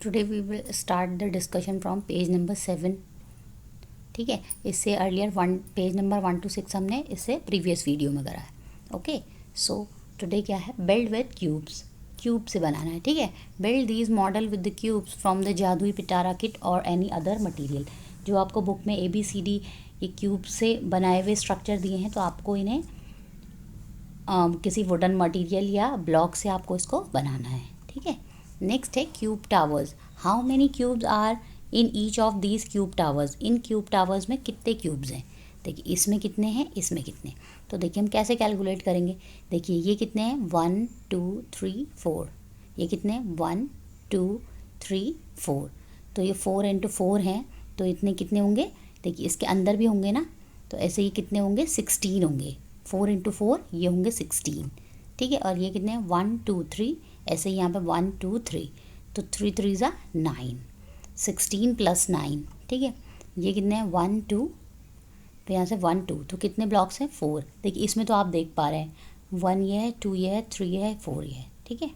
Today we will start the discussion from page number 7। ठीक है, इससे अर्लियर पेज नंबर 1 to 6 हमने इससे प्रीवियस वीडियो में करा है। ओके, सो टुडे क्या है, बिल्ड विद क्यूब्स, क्यूब से बनाना है। ठीक है, build these model with the cubes from the जादुई पिटारा किट और एनी अदर मटेरियल। जो आपको बुक में ABCD ये क्यूब से बनाए हुए स्ट्रक्चर दिए हैं, तो आपको इन्हें किसी वुडन मटेरियल या ब्लॉक से आपको इसको बनाना है। ठीक है, नेक्स्ट है cube towers. How many cubes are in each of these cube towers. इन क्यूब टावर्स में कितने क्यूब्स हैं। देखिए इसमें कितने हैं, इसमें कितने। तो देखिए हम कैसे कैलकुलेट करेंगे। देखिए ये कितने हैं, 1 2 3 4। ये कितने हैं, 1 2 3 4। तो ये 4 × 4 हैं, तो इतने कितने होंगे। देखिए इसके अंदर भी होंगे ना, तो ऐसे ही कितने होंगे, 16 होंगे। 4 × 4 ये होंगे 16। ठीक है, और ये कितने हैं, 1 2 3। ऐसे ही यहाँ पे 1 2 3, तो 3 3 ज़ा 9, 16 + 9। ठीक है, ये कितने हैं, 1 2, तो यहाँ से 1 2, तो कितने ब्लॉक्स हैं, 4। देखिए इसमें तो आप देख पा रहे हैं 1 ये है, 2 ये है, 3 ये है, 4 ये है। ठीक है,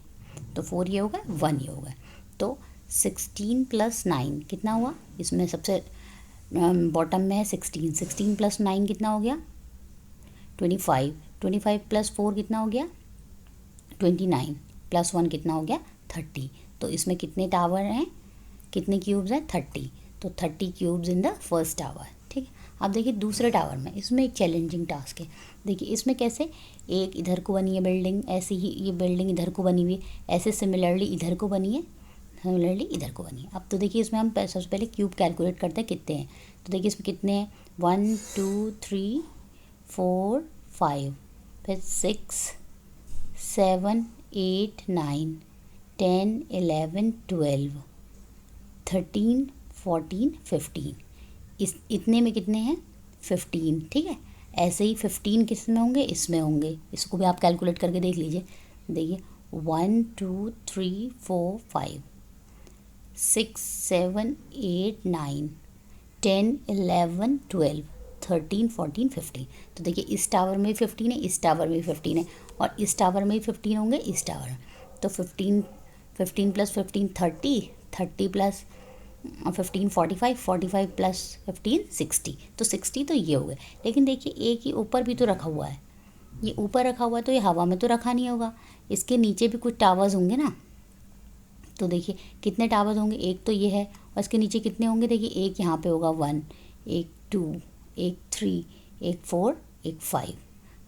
तो 4 ये होगा, 1 ये होगा, तो 16 + 9 कितना हुआ। इसमें सबसे बॉटम में है 16, 16 + 9 कितना हो गया, 25, 25 + 4 कितना हो गया, 29, + 1 कितना हो गया, 30। तो इसमें कितने टावर हैं, कितने क्यूब्स हैं, 30। तो 30 cubes in the first tower. ठीक है, अब देखिए दूसरे टावर में, इसमें एक चैलेंजिंग टास्क है। देखिए इसमें कैसे, एक इधर को बनी है बिल्डिंग, ऐसे ही ये बिल्डिंग इधर को बनी हुई है, ऐसे सिमिलरली इधर को बनी है, सिमिलरली इधर को बनी है। अब तो देखिए इसमें हम सबसे पहले क्यूब कैलकुलेट करते हैं कितने हैं। तो देखिए इसमें कितने हैं, 1 2 3 4 5, फिर 6 7 8 9 10 11 12 13 14 15। इस इतने में कितने हैं, 15। ठीक है, ऐसे ही 15 किस में होंगे, इसमें होंगे। इसको भी आप कैलकुलेट करके देख लीजिए। देखिए 1 2 3 4 5 6 7 8 9 10 11 12 13 14 15। तो देखिए इस टावर में 15 है, इस टावर में 15 है, और इस टावर में 15 होंगे, इस टावर में। तो 15 15 + 15 30, 30 + 15 45, 45 + 15 60। तो 60 तो ये हो गए। लेकिन देखिए एक ही ऊपर भी तो रखा हुआ है, ये ऊपर रखा हुआ है, तो ये हवा में तो रखा नहीं होगा। इसके नीचे भी कुछ टावर्स होंगे ना। तो देखिए कितने टावर्स होंगे, एक तो ये है, और इसके नीचे कितने होंगे। देखिए एक यहाँ पे होगा 1, एक 2, एक 3, एक 4, एक 5,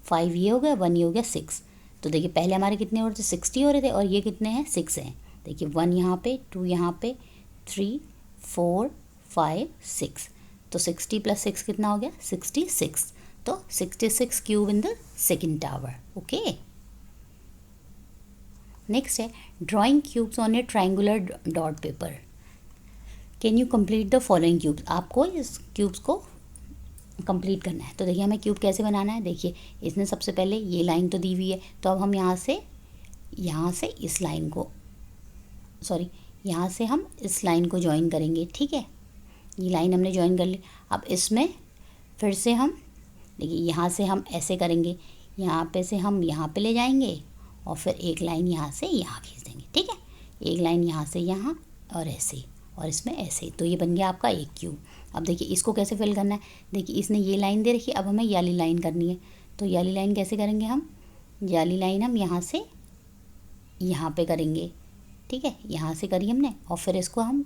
5 ये हो गया, 1 ये हो गया, 6। तो देखिए पहले हमारे कितने हो रहे थे, 60 हो रहे थे, और ये कितने हैं, 6 हैं। देखिए 1 यहाँ पे, 2 यहाँ पे, 3 4 5 6। तो 60 + 6 कितना हो गया, 66। तो 66 cube in the second tower. Okay, next है drawing cubes on a triangular dot paper. Can you complete the following cubes. आपको इस क्यूब्स को कंप्लीट करना है। तो देखिए हमें क्यूब कैसे बनाना है। देखिए इसने सबसे पहले ये लाइन तो दी हुई है, तो अब हम यहाँ से इस लाइन को, सॉरी यहाँ से हम इस लाइन को ज्वाइन करेंगे। ठीक है, ये लाइन हमने ज्वाइन कर ली। अब इसमें फिर से हम देखिए यहाँ से हम ऐसे करेंगे, यहाँ पे से हम यहाँ पे ले जाएंगे, और फिर एक लाइन यहाँ से यहाँ खींच देंगे। ठीक है, एक लाइन यहाँ से यहाँ, और ऐसे, और इसमें ऐसे। तो ये बन गया आपका एक क्यूब। अब देखिए इसको कैसे फिल करना है। देखिए इसने ये लाइन दे रखी है, अब हमें ये वाली लाइन करनी है। तो ये वाली लाइन कैसे करेंगे हम, ये वाली लाइन हम यहाँ से यहाँ पे करेंगे। ठीक है, यहाँ से करी हमने, और फिर इसको हम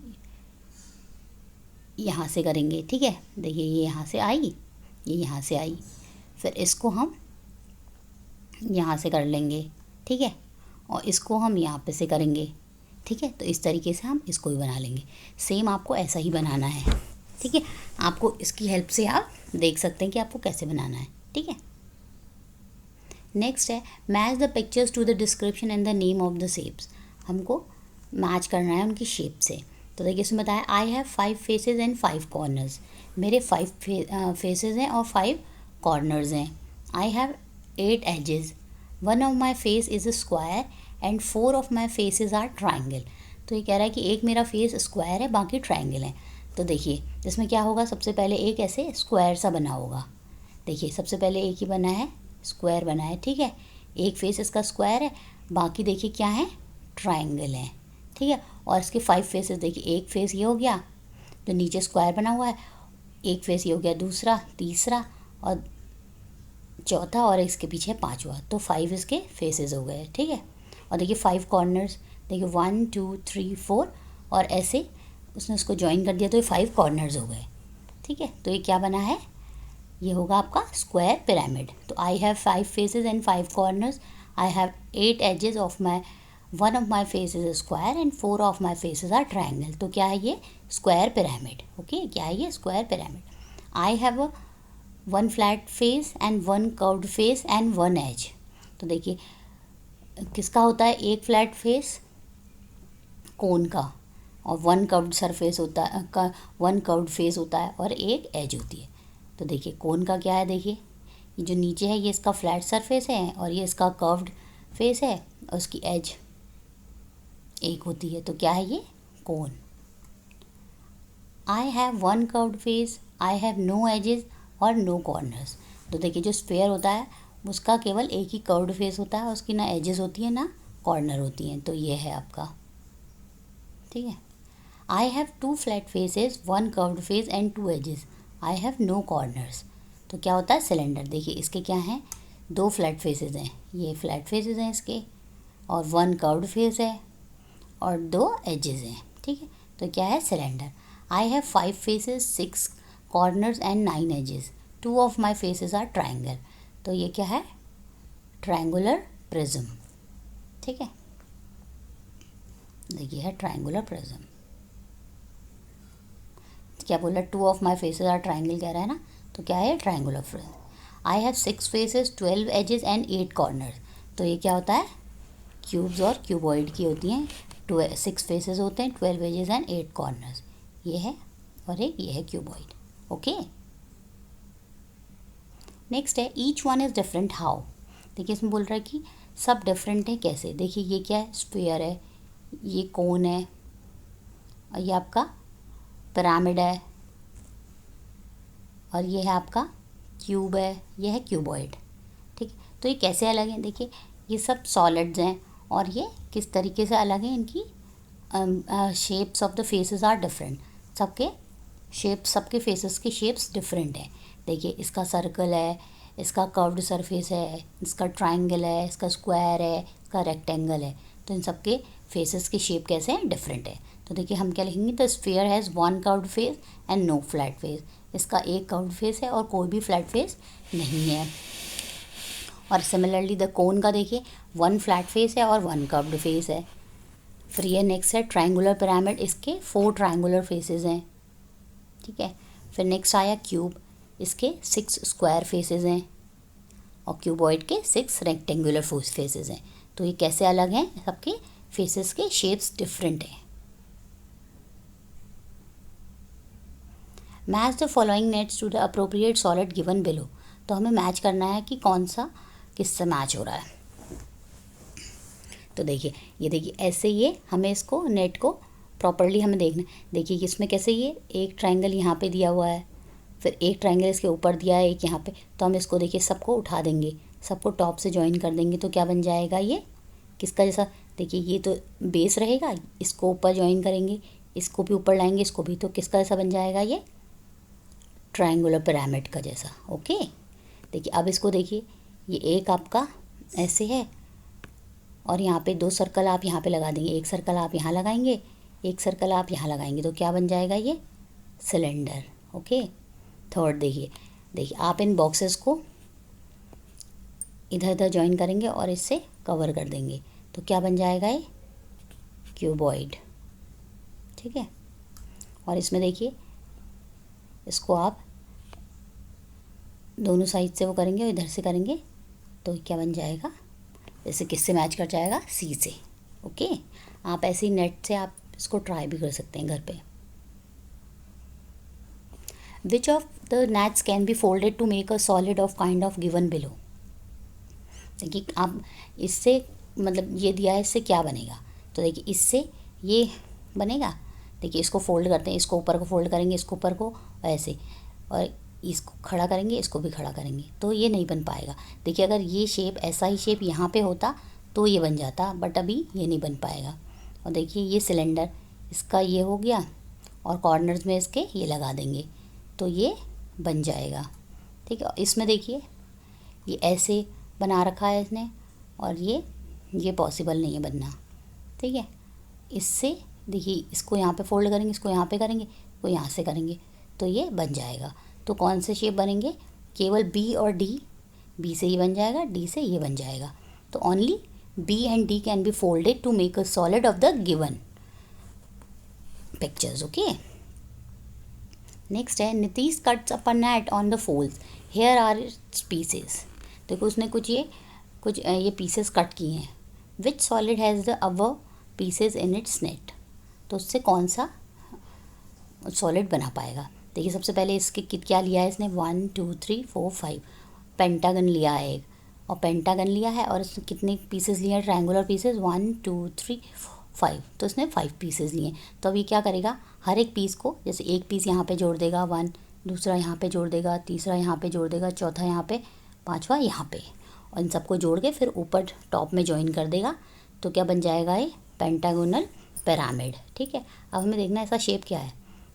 यहाँ से करेंगे। ठीक है, देखिए ये यहाँ से आई, ये यहाँ से आई, फिर इसको हम यहाँ से कर लेंगे। ठीक है, और इसको हम यहाँ पे से करेंगे। ठीक है, तो इस तरीके से हम इसको भी बना लेंगे। सेम आपको ऐसा ही बनाना है। ठीक है, आपको इसकी हेल्प से आप देख सकते हैं कि आपको कैसे बनाना है। ठीक है, नेक्स्ट है match the pictures to the description and the name of the shapes. हमको मैच करना है उनकी शेप से। तो देखिए इसमें बताया I have 5 faces and 5 corners. मेरे 5 फेसेस हैं और 5 कॉर्नर्स हैं। I have 8 edges, 1 of my face is a square and 4 of my faces are triangle. तो ये कह रहा है कि एक मेरा फेस स्क्वायर है, बाकी ट्राइंगल है। तो देखिए इसमें क्या होगा, सबसे पहले एक ऐसे स्क्वायर सा बना होगा। देखिए सबसे पहले एक ही बना है, स्क्वायर बना है। ठीक है, एक फेस इसका स्क्वायर है, बाकी देखिए क्या है, ट्राइंगल है। ठीक है, और इसके 5 फेसेस देखिए, एक फेस ये हो गया जो नीचे स्क्वायर बना हुआ है, एक फेस ये हो गया दूसरा, तीसरा और चौथा, और इसके पीछे पांचवा, तो 5 इसके फेसेस हो गए। ठीक है, और देखिए 5 कॉर्नर्स, देखिए 1 2 3 4, और ऐसे उसने उसको ज्वाइन कर दिया तो ये 5 कॉर्नर्स हो गए। ठीक है, तो ये क्या बना है, ये होगा आपका स्क्वायर पिरामिड। तो I have 5 faces and 5 corners, I have 8 edges of my, one of my face is square and 4 of my faces are triangle. तो क्या है ये, स्क्वायर पिरामिड। ओके, क्या है ये, square pyramid. I have one flat face and one curved face and one edge. तो देखिए किसका होता है, एक फ्लैट फेस कोन का, और वन कर्व्ड सरफेस होता है, वन कर्व्ड फेस होता है, और एक एज होती है। तो देखिए कोन का क्या है, देखिए ये जो नीचे है ये इसका फ्लैट सरफेस है, और ये इसका कर्व्ड फेस है, और उसकी एज एक होती है। तो क्या है ये, cone. I have one curved face, I have no edges और नो कॉर्नर्स। तो देखिए जो स्फेयर होता है उसका केवल एक ही कर्व्ड फेस होता है, उसकी ना एजेस होती है ना कॉर्नर होती हैं। तो ये है आपका, ठीक है। I have 2 flat faces, 1 curved face and 2 edges, I have no corners. तो क्या होता है, सिलेंडर। देखिए इसके क्या हैं, 2 फ्लैट फेसेस हैं, ये फ्लैट फेसेस हैं इसके, और 1 कर्व्ड फेस है और 2 एजेस हैं। ठीक है, तो क्या है, cylinder. I have 5 faces, 6 corners and 9 edges, 2 of my faces are triangle. तो ये क्या है, ट्रायंगुलर प्रिज्म। ठीक है, देखिए है ट्रायंगुलर प्रिज्म। क्या बोला, 2 of my faces are triangle कह रहा है ना, तो क्या है, triangular prism. I have 6 faces, 12 edges and 8 corners. तो ये क्या होता है, क्यूब्स और क्यूबॉइड की होती हैं, 6 फेसेस होते हैं, 12 एजेस एंड 8 कॉर्नर्स। ये है, और एक ये है क्यूबॉइड। ओके, नेक्स्ट है, each one is different how. देखिए इसमें बोल रहा है कि सब डिफरेंट है कैसे। देखिए ये क्या है, स्फीयर है, ये कोन है, और ये आपका पिरामिड है, और ये है आपका क्यूब है, ये है क्यूबॉइड। ठीक है, तो ये कैसे अलग हैं, देखिए ये सब सॉलिड्स हैं, और ये किस तरीके से अलग हैं, इनकी shapes of the faces are different. सबके शेप्स, सबके फेसेस की शेप्स डिफरेंट हैं। देखिए इसका सर्कल है, इसका कर्व्ड सरफेस है, इसका ट्रायंगल है, इसका स्क्वायर है, इसका रेक्टेंगल है। तो इन सबके फेसेस की शेप कैसे हैं, डिफरेंट है। तो देखिए हम क्या लिखेंगे, the sphere has 1 curved face and no flat face. इसका एक कर्व्ड फेस है और कोई भी फ्लैट फेस नहीं है। और सिमिलरली द कोन का देखिए 1 फ्लैट फेस है और 1 कर्व्ड फेस है। फिर ये नेक्स्ट है ट्रायंगुलर पिरामिड, इसके 4 ट्रायंगुलर फेसेस हैं। ठीक है, फिर नेक्स्ट आया क्यूब, इसके 6 स्क्वायर फेसेस हैं, और क्यूबॉइड के 6 रेक्टेंगुलर फेसेस हैं। तो ये कैसे अलग हैं, सबके फेसेस के शेप्स डिफरेंट हैं। Match the following nets to the appropriate solid given below. तो हमें मैच करना है कि कौन सा किससे मैच हो रहा है। तो देखिए ये देखिए ऐसे ये हमें इसको नेट को प्रॉपरली हमें देखना है। देखिए इसमें कैसे ये एक ट्रायंगल यहाँ पे दिया हुआ है, फिर एक ट्रायंगल इसके ऊपर दिया है, एक यहाँ पे। तो हम इसको देखिए सबको उठा देंगे, सबको टॉप से ज्वाइन कर देंगे, तो क्या बन जाएगा, ये किसका जैसा। देखिए ये तो बेस रहेगा, इसको ऊपर ज्वाइन करेंगे, इसको भी ऊपर लाएंगे, इसको भी, तो किसका जैसा बन जाएगा, ये ट्रायंगुलर पिरामिड का जैसा। ओके, देखिए अब इसको देखिए, ये एक आपका ऐसे है, और यहाँ पे 2 सर्कल आप यहाँ पे लगा देंगे, एक सर्कल आप यहाँ लगाएंगे, एक सर्कल आप यहाँ लगाएंगे, तो क्या बन जाएगा, ये सिलेंडर। ओके, थर्ड देखिए आप इन बॉक्सेस को इधर उधर ज्वाइन करेंगे और इससे कवर कर देंगे, तो क्या बन जाएगा, ये क्यूबॉइड। ठीक है, और इसमें देखिए इसको आप दोनों साइड से वो करेंगे और इधर से करेंगे, तो क्या बन जाएगा, जैसे किससे मैच कर जाएगा, सी से। ओके, आप ऐसे ही नेट से आप इसको ट्राई भी कर सकते हैं घर पे। Which of the nets can be folded to make a solid of kind of given below. देखिए आप इससे मतलब ये दिया है, इससे क्या बनेगा, तो देखिए इससे ये बनेगा। देखिए इसको फोल्ड करते हैं, इसको ऊपर को फोल्ड करेंगे, इसको ऊपर को ऐसे, और इसको खड़ा करेंगे, इसको भी खड़ा करेंगे, तो ये नहीं बन पाएगा। देखिए अगर ये शेप, ऐसा ही शेप यहाँ पे होता तो ये बन जाता, बट अभी ये नहीं बन पाएगा। और देखिए ये सिलेंडर, इसका ये हो गया और कॉर्नर्स में इसके ये लगा देंगे तो ये बन जाएगा। ठीक है, इसमें देखिए ये ऐसे बना रखा है इसने और ये पॉसिबल नहीं है बनना। ठीक है, इससे देखिए इसको यहाँ पे फोल्ड करेंगे, इसको यहाँ पे करेंगे, इसको यहाँ से करेंगे तो ये बन जाएगा। तो कौन से शेप बनेंगे? केवल बी और डी, बी से ये बन जाएगा, डी से ये बन जाएगा। तो only B and D can be folded to make a solid of the given pictures. Okay, next है Nitish cuts up a net on the folds, here are its pieces. देखो उसने कुछ ये पीसेस कट किए हैं। Which solid has the above pieces in its net, तो उससे कौन सा सॉलिड बना पाएगा? देखिए सबसे पहले इसके क्या लिया है इसने, 1 2 3 4 5 पेंटागन लिया है एक, और पेंटागन लिया है और इसने कितने पीसेस लिए हैं? ट्रायंगुलर पीसेस 1 2 3 5, तो इसने 5 पीसेस लिए। तो अब ये क्या करेगा, हर एक पीस को, जैसे एक पीस यहाँ पे जोड़ देगा 1, दूसरा यहाँ पे जोड़ देगा, तीसरा यहाँ पे जोड़ देगा, चौथा यहाँ पे, पांचवा यहाँ पे, और इन सबको जोड़ के फिर ऊपर टॉप में ज्वाइन कर देगा। तो क्या बन जाएगा? ये पेंटागोनल पिरामिड। ठीक है, अब हमें देखना है इसका शेप क्या है।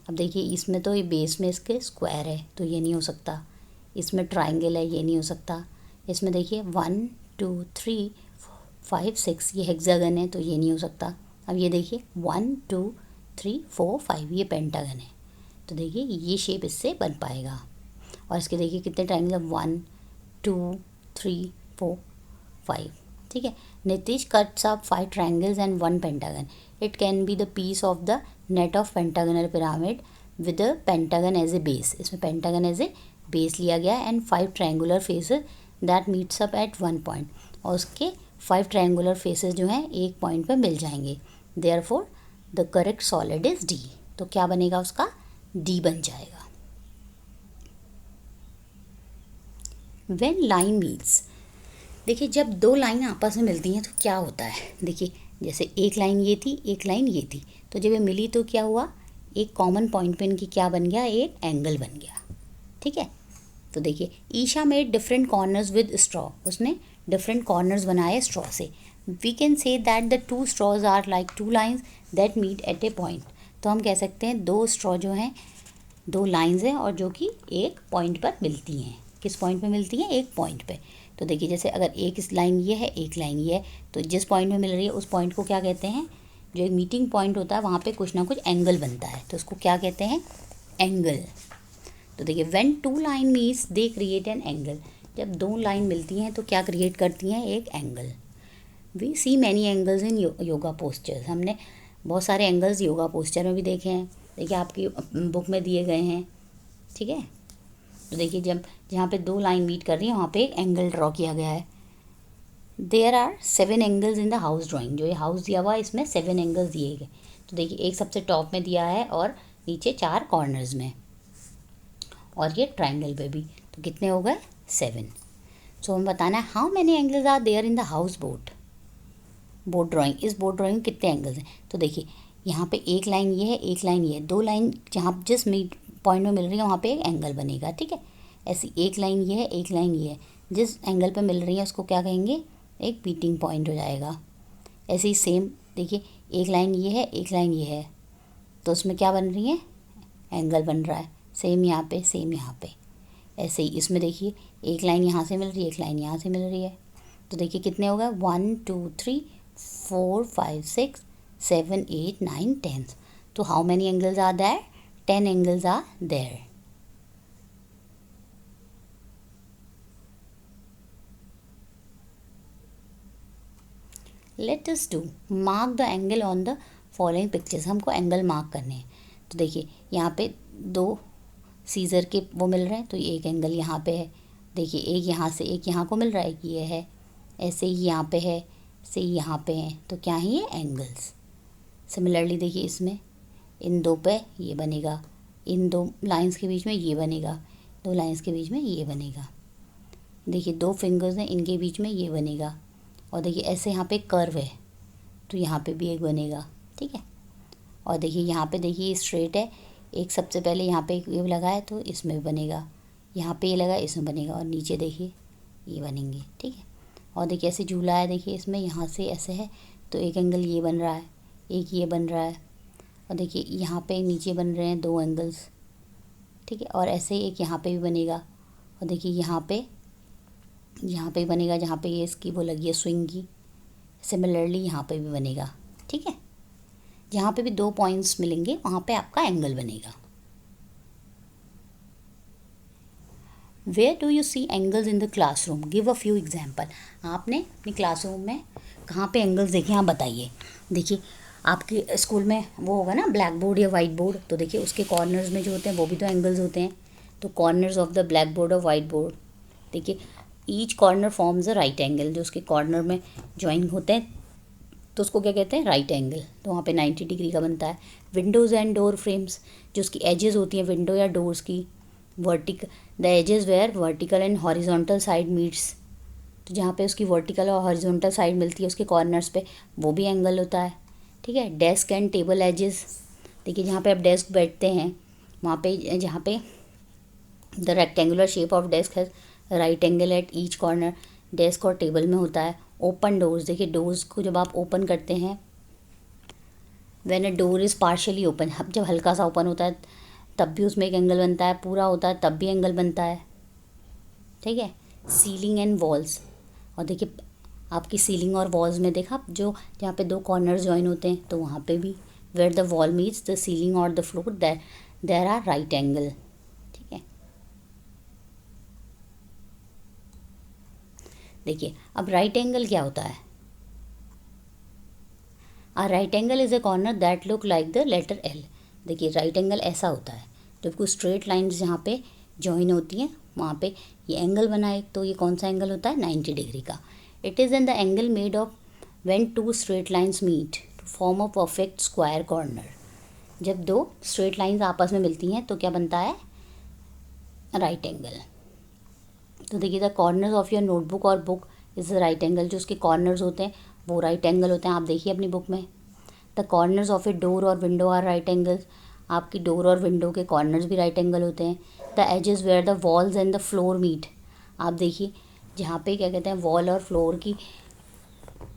अब देखिए इसमें तो ये बेस में इसके स्क्वायर है तो ये नहीं हो सकता, इसमें ट्राइंगल है ये नहीं हो सकता, इसमें देखिए 1 2 3 5 6 ये हेक्सागन है तो ये नहीं हो सकता। अब ये देखिए 1 2 3 4 5 ये पेंटागन है, तो देखिए ये शेप इससे बन पाएगा। और इसके देखिए कितने ट्राइंगल, 1 2 3 4 5। ठीक है, Nitish cuts up 5 triangles and 1 pentagon. It can be the piece of the net of pentagonal pyramid with the pentagon as a base. इसमें pentagon as a base लिया गया है and 5 triangular faces that meets up at 1 point. और उसके 5 triangular faces जो हैं एक point पे मिल जाएंगे। Therefore the correct solid is D. तो क्या बनेगा उसका? D बन जाएगा। When line meets, देखिए जब दो लाइन आपस में मिलती हैं तो क्या होता है? देखिए जैसे एक लाइन ये थी, एक लाइन ये थी, तो जब ये मिली तो क्या हुआ? एक कॉमन पॉइंट पे इनकी क्या बन गया? एक एंगल बन गया। ठीक है, तो देखिए Isha made different corners with straw, उसने डिफरेंट कॉर्नर्स बनाए स्ट्रॉ से। We can say that the 2 straws are like 2 lines that meet at a point. तो हम कह सकते हैं 2 straw जो हैं 2 लाइन्स हैं और जो कि एक पॉइंट पर मिलती हैं। किस पॉइंट पे मिलती हैं? एक पॉइंट पे। तो देखिए जैसे अगर एक इस लाइन ये है, एक लाइन ये है, तो जिस पॉइंट में मिल रही है उस पॉइंट को क्या कहते हैं? जो एक मीटिंग पॉइंट होता है वहाँ पे कुछ ना कुछ एंगल बनता है, तो उसको क्या कहते हैं? एंगल। तो देखिए when 2 line meets they create an angle, जब 2 लाइन मिलती हैं तो क्या क्रिएट करती हैं? एक angle. We see many angles in yoga postures, हमने बहुत सारे एंगल्स योगा पोस्चर में भी देखे हैं। देखिए आपकी बुक में दिए गए हैं। ठीक है, तो देखिए जब जहाँ पे 2 लाइन मीट कर रही है वहाँ पे एक एंगल ड्रॉ किया गया है। There are 7 angles in the house drawing, जो ये हाउस दिया हुआ है इसमें 7 एंगल्स दिए गए। तो देखिए एक सबसे टॉप में दिया है और नीचे 4 कॉर्नर्स में, और ये ट्राइंगल पे भी, तो कितने हो गए? 7। सो हम बताना है how many angles are there in the house boat drawing. इस बोट ड्राइंग में कितने एंगल्स हैं? तो देखिए यहाँ पे एक लाइन ये है, एक लाइन ये है, 2 लाइन जहाँ जिस पॉइंट में मिल रही है वहाँ पे एक एंगल बनेगा। ठीक है, ऐसी एक लाइन ये है, एक लाइन ये है, जिस एंगल पे मिल रही है उसको क्या कहेंगे? एक मीटिंग पॉइंट हो जाएगा। ऐसे ही सेम देखिए एक लाइन ये है, एक लाइन ये है, तो उसमें क्या बन रही है? एंगल बन रहा है। सेम यहाँ पे, सेम यहाँ पे। ऐसे ही इसमें देखिए एक लाइन यहाँ से मिल रही है, एक लाइन यहाँ से मिल रही है, तो देखिए कितने हो गए? 1 2 3 4 5 6 7 8 9 10। तो how many angles are there? 10 angles are there. Let us do mark the angle on the following pictures. हमको एंगल मार्क करने हैं। तो देखिए यहाँ पे 2 सीज़र के वो मिल रहे हैं, तो ये एक एंगल यहाँ पे है। देखिए एक यहाँ से एक यहाँ को मिल रहा है, ये है। ऐसे ही यहाँ पे है, ऐसे ही यहाँ पे है, तो क्या है ये? एंगल्स। सिमिलरली देखिए इसमें इन 2 पे ये बनेगा, इन 2 लाइंस के बीच में ये बनेगा, 2 लाइंस के बीच में ये बनेगा। देखिए 2 फिंगर्स हैं, इनके बीच में ये बनेगा। और देखिए ऐसे यहाँ पे कर्व है, तो यहाँ पे भी एक बनेगा। ठीक है, और देखिए यहाँ पे देखिए स्ट्रेट है, एक सबसे पहले यहाँ पे एक वेव लगा है तो इसमें भी बनेगा, यहाँ पे ये लगा इसमें बनेगा, और नीचे देखिए ये बनेंगे। ठीक है, और देखिए ऐसे झूला है, देखिए इसमें यहाँ से ऐसे है तो एक एंगल ये बन रहा है, एक ये बन रहा है, और देखिए यहाँ पे नीचे बन रहे हैं 2 एंगल्स, ठीक है। और ऐसे ही एक यहाँ पे भी बनेगा, और देखिए यहाँ पे बनेगा जहाँ पे ये इसकी वो लगी है स्विंग की। सिमिलरली यहाँ पे भी बनेगा, ठीक है। जहाँ पे भी 2 पॉइंट्स मिलेंगे वहाँ पे आपका एंगल बनेगा। Where do you see angles in the classroom, give a few example. आपने अपनी क्लासरूम में कहाँ पे एंगल्स देखे, आप बताइए। देखिए आपके स्कूल में वो होगा ना ब्लैक बोर्ड या वाइट बोर्ड, तो देखिए उसके कॉर्नर्स में जो होते हैं वो भी तो एंगल्स होते हैं। तो corners of the black board और वाइट बोर्ड, देखिए each corner forms a right angle. जो उसके कॉर्नर में ज्वाइन होते हैं तो उसको क्या कहते हैं, राइट एंगल। तो वहाँ पे 90 डिग्री का बनता है। विंडोज़ एंड डोर फ्रेम्स, जो उसकी एजेस होती हैं विंडो या डोर्स की, vertical the edges where vertical and horizontal side meets, तो जहाँ पे उसकी वर्टिकल और हॉरिजॉन्टल साइड मिलती है उसके कॉर्नर्स पे, वो भी एंगल होता है, ठीक है। डेस्क एंड टेबल एजेस, देखिए जहाँ पे आप डेस्क बैठते हैं वहाँ पे जहाँ पे the rectangular shape of desk है right angle at each corner, desk और टेबल में होता है। ओपन डोर्स, देखिए डोर्स को जब आप ओपन करते हैं, when a door is partially open, जब हल्का सा ओपन होता है तब भी उसमें एक एंगल बनता है, पूरा होता है तब भी एंगल बनता है, ठीक है। सीलिंग एंड वॉल्स, और देखिए आपकी सीलिंग और वॉल्स में देखा जो जहाँ पे 2 कॉर्नर्स ज्वाइन होते हैं तो वहाँ पे भी where the wall meets the ceiling और the floor there are right angle, ठीक है। देखिए अब राइट एंगल क्या होता है। A right angle is a corner that look like the letter L. देखिए राइट एंगल ऐसा होता है जब कोई स्ट्रेट लाइन्स जहाँ पे जॉइन होती हैं वहाँ पे ये एंगल बना है, तो ये कौन सा एंगल होता है, 90 डिग्री का। It is in the angle made of when 2 straight lines meet to form a perfect square corner. जब 2 स्ट्रेट लाइन्स आपस में मिलती हैं तो क्या बनता है, राइट एंगल। तो देखिए the corners of your notebook और बुक इज़ राइट एंगल, जो उसके कॉर्नर्स होते हैं वो राइट एंगल होते हैं। आप देखिए अपनी बुक में the corners of a door और विंडो आर राइट एंगल्स, आपकी डोर और विंडो के कॉर्नर्स भी राइट एंगल होते हैं। The edges where the walls and the floor meet, आप देखिए जहाँ पे क्या कहते हैं वॉल और फ्लोर की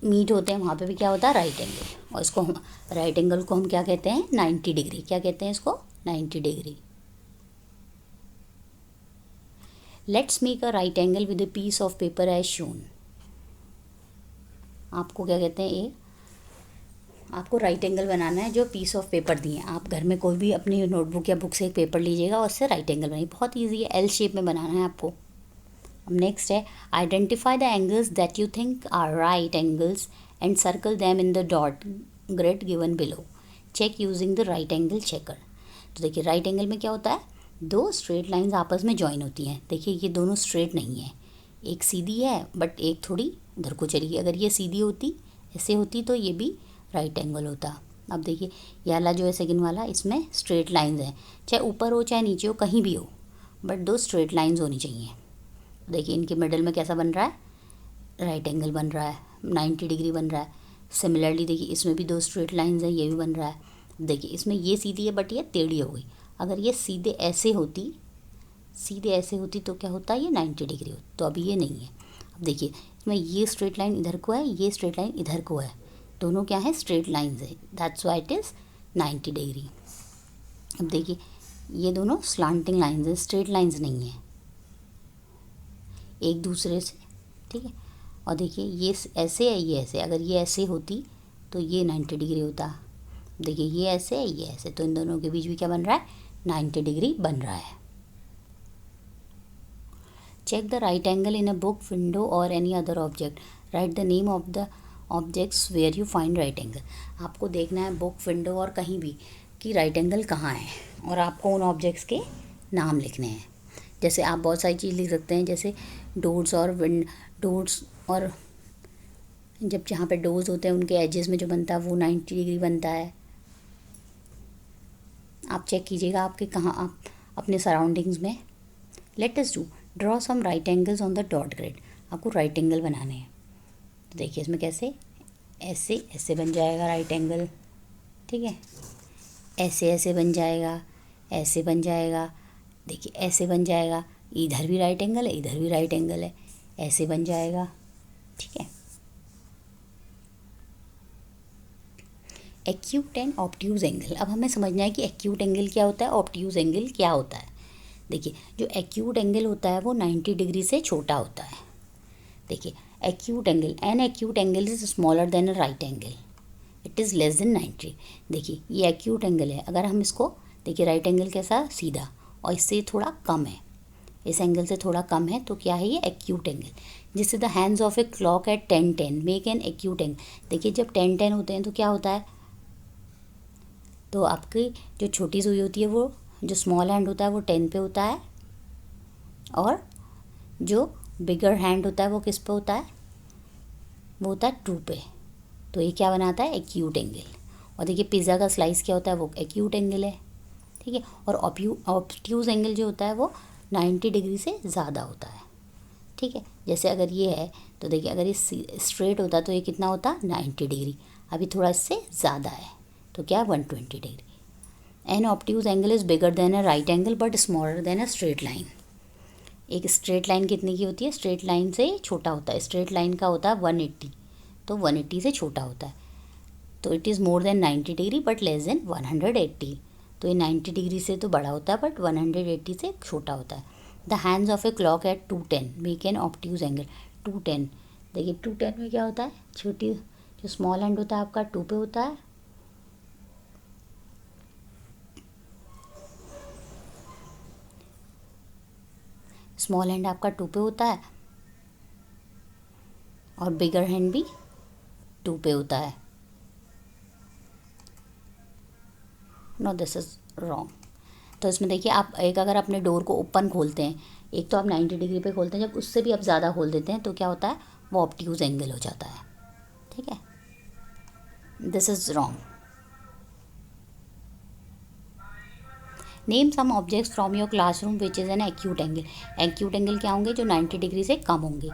मीट होते हैं वहाँ पे भी क्या होता है, राइट एंगल। और इसको हम राइट एंगल को हम क्या कहते हैं, 90 डिग्री। क्या कहते हैं इसको, 90 degree. Let's make a right angle with a piece of paper as shown. आपको क्या कहते हैं, ये आपको राइट एंगल बनाना है। जो पीस ऑफ पेपर दिए हैं आप घर में कोई भी अपनी नोटबुक या बुक से एक पेपर लीजिएगा और उससे राइट एंगल बनाइए। बहुत ईजी है, एल शेप में बनाना है आपको। अब नेक्स्ट है identify the angles that you think are right angles and circle them in the dot grid given below. Check using the right angle checker. तो देखिए राइट एंगल में क्या होता है, 2 स्ट्रेट लाइंस आपस में ज्वाइन होती हैं। देखिए ये दोनों स्ट्रेट नहीं है, एक सीधी है बट एक थोड़ी इधर को चली गई। अगर ये सीधी होती ऐसे होती तो ये भी राइट एंगल होता। अब देखिए ये वाला जो है सेकंड वाला, इसमें स्ट्रेट लाइंस हैं, चाहे ऊपर हो चाहे नीचे हो कहीं भी हो, बट 2 स्ट्रेट लाइंस होनी चाहिए। देखिए इनके मिडल में कैसा बन रहा है, राइट एंगल बन रहा है, 90 डिग्री बन रहा है। सिमिलरली देखिए इसमें भी 2 स्ट्रेट लाइंस हैं, ये भी बन रहा है। देखिए इसमें ये सीधी है बट ये टेढ़ी हो गई। अगर ये सीधे ऐसे होती तो क्या होता है, ये 90 डिग्री होती। तो अभी ये नहीं है। अब देखिए इसमें ये स्ट्रेट लाइन इधर को है, ये स्ट्रेट लाइन इधर को है, दोनों क्या है, स्ट्रेट लाइंस है, that's why it is 90 degree. अब देखिए ये दोनों स्लांटिंग लाइंस है, स्ट्रेट लाइंस नहीं है एक दूसरे से, ठीक है। और देखिए ये ऐसे है, ये ऐसे, अगर ये ऐसे होती तो ये 90 डिग्री होता। देखिए ये ऐसे है, ये ऐसे, तो इन दोनों के बीच भी क्या बन रहा है, 90 डिग्री बन रहा है। Check the right angle in a book, window और any other object. Write the name of the objects where you find right angle. आपको देखना है बुक, विंडो और कहीं भी कि राइट एंगल कहाँ है, और आपको उन ऑब्जेक्ट्स के नाम लिखने हैं। जैसे आप बहुत सारी चीज़ लिख सकते हैं, जैसे डोर्स और जब जहाँ पे डोर्स होते हैं उनके एजेस में जो बनता है वो 90 डिग्री बनता है। आप चेक कीजिएगा आपके कहाँ, आप अपने सराउंडिंग्स में। Let us do draw some right angles on the dot grid. आपको राइट एंगल बनाने हैं, तो देखिए इसमें कैसे, ऐसे ऐसे बन जाएगा राइट एंगल, ठीक है। ऐसे ऐसे बन जाएगा, ऐसे बन जाएगा, देखिए ऐसे बन जाएगा, इधर भी राइट एंगल है, इधर भी राइट एंगल है, ऐसे बन जाएगा, ठीक है। Acute and obtuse angle. अब हमें समझना है कि एक्यूट एंगल क्या होता है, ऑब्ट्यूज एंगल क्या होता है। देखिए जो एक्यूट एंगल होता है वो 90 डिग्री से छोटा होता है। देखिए acute angle, N acute angle is smaller than a right angle, it is less than 90। देखिए ये एक्यूट एंगल है, अगर हम इसको देखिए राइट एंगल कैसा सीधा और इससे थोड़ा कम है, इस एंगल से थोड़ा कम है, तो क्या है ये एक्यूट एंगल। जिससे the hands of a clock at 10:10 make an acute angle. देखिए जब 10:10 होते हैं तो क्या होता है, तो आपकी जो छोटी सुई होती है वो, जो स्मॉल हैंड होता है वो 10 पे होता है, और जो बिगर हैंड होता है वो किस पे होता है, वो होता है 2 पे। तो ये क्या बनाता है, एक्यूट एंगल। और देखिए पिज़्ज़ा का स्लाइस क्या होता है, वो एक्यूट एंगल है, ठीक है। और ऑब्ट्यूज एंगल जो होता है वो 90 डिग्री से ज़्यादा होता है, ठीक है। जैसे अगर ये है तो देखिए अगर ये स्ट्रेट होता तो ये कितना होता, 90 डिग्री, अभी थोड़ा इससे ज़्यादा है तो क्या, 120 degree. An obtuse angle is bigger than a right angle but smaller than a straight line. एक स्ट्रेट लाइन कितने की होती है, स्ट्रेट लाइन से छोटा होता है, स्ट्रेट लाइन का होता है 180, तो 180 से छोटा होता है। तो it is more than 90 degree but less than 180। तो ये 90 डिग्री से तो बड़ा होता है बट 180 से छोटा होता है। The hands of a clock at 2:10 make an obtuse angle. 2:10, देखिए 2:10 में क्या होता है, छोटी जो स्मॉल हैंड होता है आपका 2 पे होता है, स्मॉल हैंड आपका 2 पे होता है, और बिगर हैंड भी 2 पे होता है। No this is wrong. तो इसमें देखिए आप एक अगर अपने डोर को ओपन खोलते हैं, एक तो आप 90 डिग्री पे खोलते हैं, जब उससे भी आप ज़्यादा खोल देते हैं तो क्या होता है, वो ऑब्ट्यूज एंगल हो जाता है, ठीक है। This is wrong. Name some objects from your classroom which is an acute angle. Acute angle क्या होंगे, जो 90 डिग्री से कम होंगे।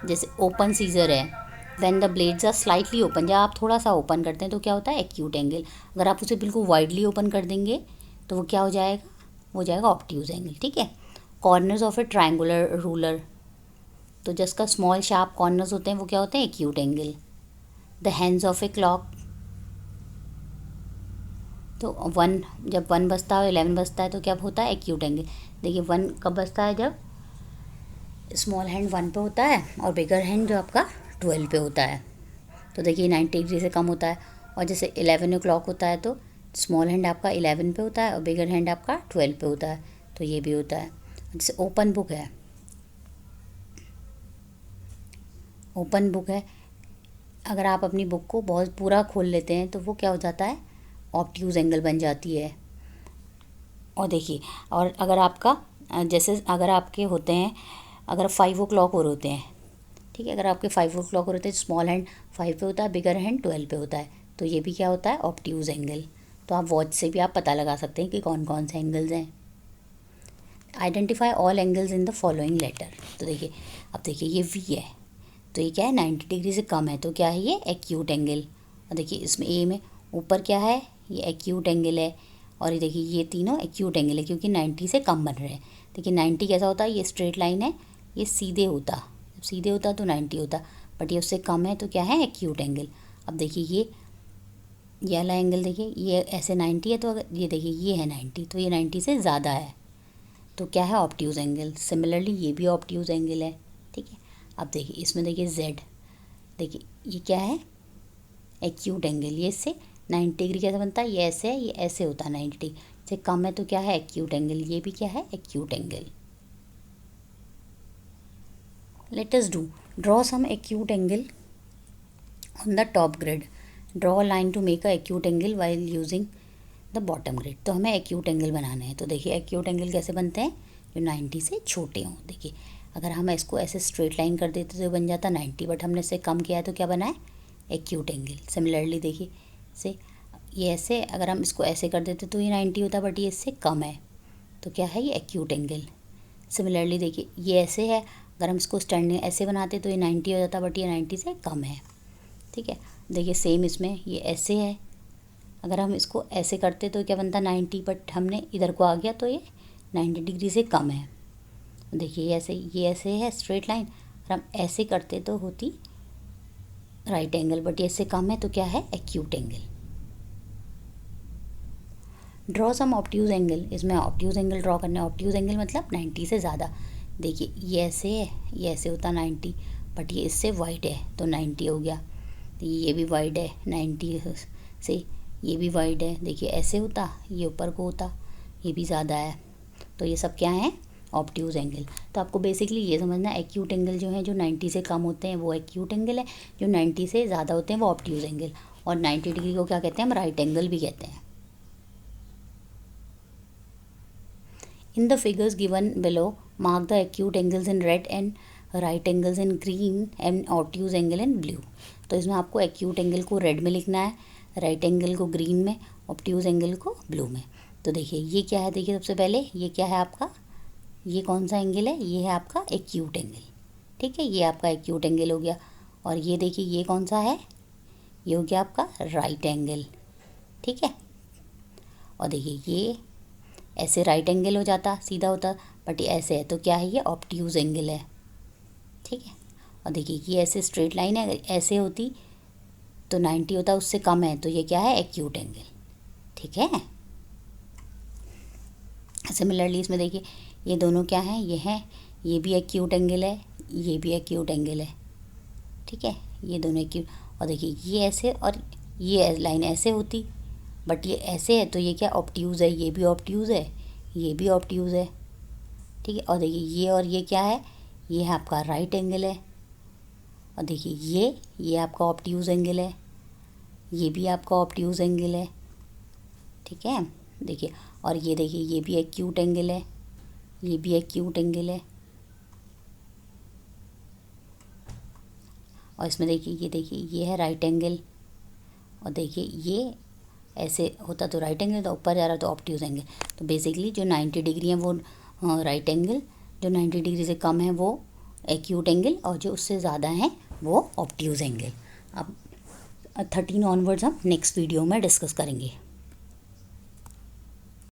जैसे ओपन सीजर है, when the blades are slightly open, जब आप थोड़ा सा ओपन करते हैं तो क्या होता है, एक्यूट एंगल। अगर आप उसे बिल्कुल वाइडली ओपन कर देंगे तो वो क्या हो जाएगा, हो जाएगा ऑब्ट्यूज एंगल, ठीक है। Corners of A triangular ruler, तो जिसका स्मॉल शार्प कॉर्नर्स होते हैं वो क्या होते हैं, acute angle. The hands of a clock, तो 1 जब 1 बजता है और 11 बजता है तो क्या होता है, एक्यूट एंगल। देखिए 1 कब बजता है, जब स्मॉल हैंड 1 पे होता है और बिगर हैंड जो आपका 12 पे होता है, तो देखिए 90 डिग्री से कम होता है। और जैसे 11 ओ क्लॉक होता है तो स्मॉल हैंड आपका 11 पे होता है और बिगर हैंड आपका 12 पे होता है, तो ये भी होता है। जैसे ओपन बुक है, ओपन बुक है, अगर आप अपनी बुक को बहुत पूरा खोल लेते हैं तो वो क्या हो जाता है, ऑब्ट्यूज एंगल बन जाती है। और देखिए, और अगर आपका जैसे अगर आपके होते हैं, अगर 5 ओ क्लॉक और होते हैं, ठीक है, अगर आपके 5 ओ क्लॉक और होते हैं, स्मॉल हैंड 5 पे होता है, बिगर हैंड 12 पे होता है, तो ये भी क्या होता है, ऑब्ट्यूज एंगल। तो आप वॉच से भी आप पता लगा सकते हैं कि कौन कौन से एंगल्स हैं। Identify all angles in the following letter. तो देखिए अब देखिए ये वी है, तो ये क्या है, 90 डिग्री से कम है, तो क्या है ये, एक्यूट एंगल। और देखिए इसमें ए में ऊपर क्या है, ये एक्यूट एंगल है, और ये देखिए ये तीनों एक्यूट एंगल है क्योंकि 90 से कम बन रहे हैं। देखिए 90 कैसा होता है, ये स्ट्रेट लाइन है, ये सीधे होता, जब सीधे होता तो 90 होता, बट ये उससे कम है तो क्या है, एक्यूट एंगल। अब देखिए ये वाला एंगल देखिए, ये ऐसे 90 है, तो अगर ये देखिए ये है 90, तो ये 90 से ज़्यादा है, तो क्या है, ऑब्ट्यूज एंगल। सिमिलरली ये भी ऑब्ट्यूज एंगल है, ठीक है। अब देखिए इसमें देखिए जेड, देखिए ये क्या है, एक्यूट एंगल। ये इससे 90 डिग्री कैसे बनता है, ये ऐसे है, ये ऐसे होता है, 90 डिग्री से कम है तो क्या है, एक्यूट एंगल। ये भी क्या है, acute angle. Let us draw some acute angle on the top grid. Draw line to make a acute angle while using the bottom grid. तो हमें एक्यूट एंगल बनाना है, तो देखिए एक्यूट एंगल कैसे बनते हैं, जो 90 से छोटे हों। देखिए अगर हम इसको ऐसे स्ट्रेट लाइन कर देते तो बन जाता 90, बट हमने इससे कम किया है तो क्या बना है, एक्यूट एंगल। सिमिलरली देखिए से ये ऐसे, अगर हम इसको ऐसे कर देते तो ये 90 होता, बट ये इससे कम है तो क्या है, ये एक्यूट एंगल। सिमिलरली देखिए ये ऐसे है, अगर हम इसको स्टैंडिंग ऐसे बनाते तो ये 90 हो जाता, बट ये 90 से कम है, ठीक है। देखिए सेम इसमें ये ऐसे है, अगर हम इसको ऐसे करते तो क्या बनता 90, बट हमने इधर को आ गया तो ये 90 डिग्री से कम है। देखिए ये ऐसे है स्ट्रेट लाइन, और हम ऐसे करते तो होती राइट एंगल, बट ये इससे कम है तो क्या है, acute angle. Draw some obtuse angle, इसमें ऑब्ट्यूज एंगल ड्रॉ करना है। ऑब्ट्यूज एंगल मतलब 90 से ज़्यादा। देखिए ये ऐसे है, ये ऐसे होता 90, बट ये इससे वाइड है तो 90 हो गया। ये भी वाइड है 90 से, ये भी वाइड है, देखिए ऐसे होता, ये ऊपर को होता, ये भी ज़्यादा है, तो ये सब क्या है, ऑब्ट्यूज एंगल। तो आपको बेसिकली ये समझना है एक्यूट एंगल जो है जो 90 से कम होते हैं वो एक्यूट एंगल है, जो 90 से ज़्यादा होते हैं वो ऑब्ट्यूज एंगल। और 90 डिग्री को क्या कहते हैं, हम राइट एंगल भी कहते हैं। In the figures given below mark the acute angles in red and right angles in green and obtuse angle in blue. तो इसमें आपको एक्यूट एंगल को रेड में लिखना है, राइट एंगल को ग्रीन में, ऑब्ट्यूज एंगल को ब्लू में। तो देखिए ये क्या है, देखिए सबसे पहले ये क्या है आपका, ये कौन सा एंगल है, ये है आपका एक्यूट एंगल। ठीक है, ये आपका एक्यूट एंगल हो गया। और ये देखिए ये कौन सा है, ये हो गया आपका राइट एंगल। ठीक है, और देखिए ये ऐसे राइट एंगल हो जाता, सीधा होता, बट ये ऐसे है तो क्या है, ये ऑब्ट्यूज एंगल है। ठीक है, और देखिए ये ऐसे स्ट्रेट लाइन है, अगर ऐसे होती तो 90 होता, उससे कम है तो ये क्या है, एक्यूट एंगल। ठीक है, सिमिलरली इसमें देखिए ये दोनों क्या हैं, ये हैं, ये भी एक्यूट एंगल है, ये भी एक्यूट एंगल है। ठीक है, ये दोनों एक्यूट, और देखिए ये ऐसे और ये लाइन ऐसे होती, बट ये ऐसे है तो ये क्या, ऑब्ट्यूज़ है, ये भी ऑब्ट्यूज़ है, ये भी ऑब्ट्यूज़ है। ठीक है, और देखिए ये और ये क्या है, ये है आपका राइट एंगल है। और देखिए ये आपका ऑब्ट्यूज़ एंगल है, ये भी आपका ऑब्ट्यूज़ एंगल है। ठीक है, देखिए, और ये देखिए ये भी एक्यूट एंगल है, ये भी एक्यूट एंगल है। और इसमें देखिए ये है राइट एंगल, और देखिए ये ऐसे होता तो राइट एंगल, तो ऊपर जा रहा तो ऑब्ट्यूज एंगल। तो बेसिकली जो 90 डिग्री है वो राइट एंगल, जो 90 डिग्री से कम है वो एक्यूट एंगल, और जो उससे ज़्यादा है वो ऑब्ट्यूज एंगल। अब 13 ऑनवर्ड्स हम नेक्स्ट वीडियो में डिस्कस करेंगे।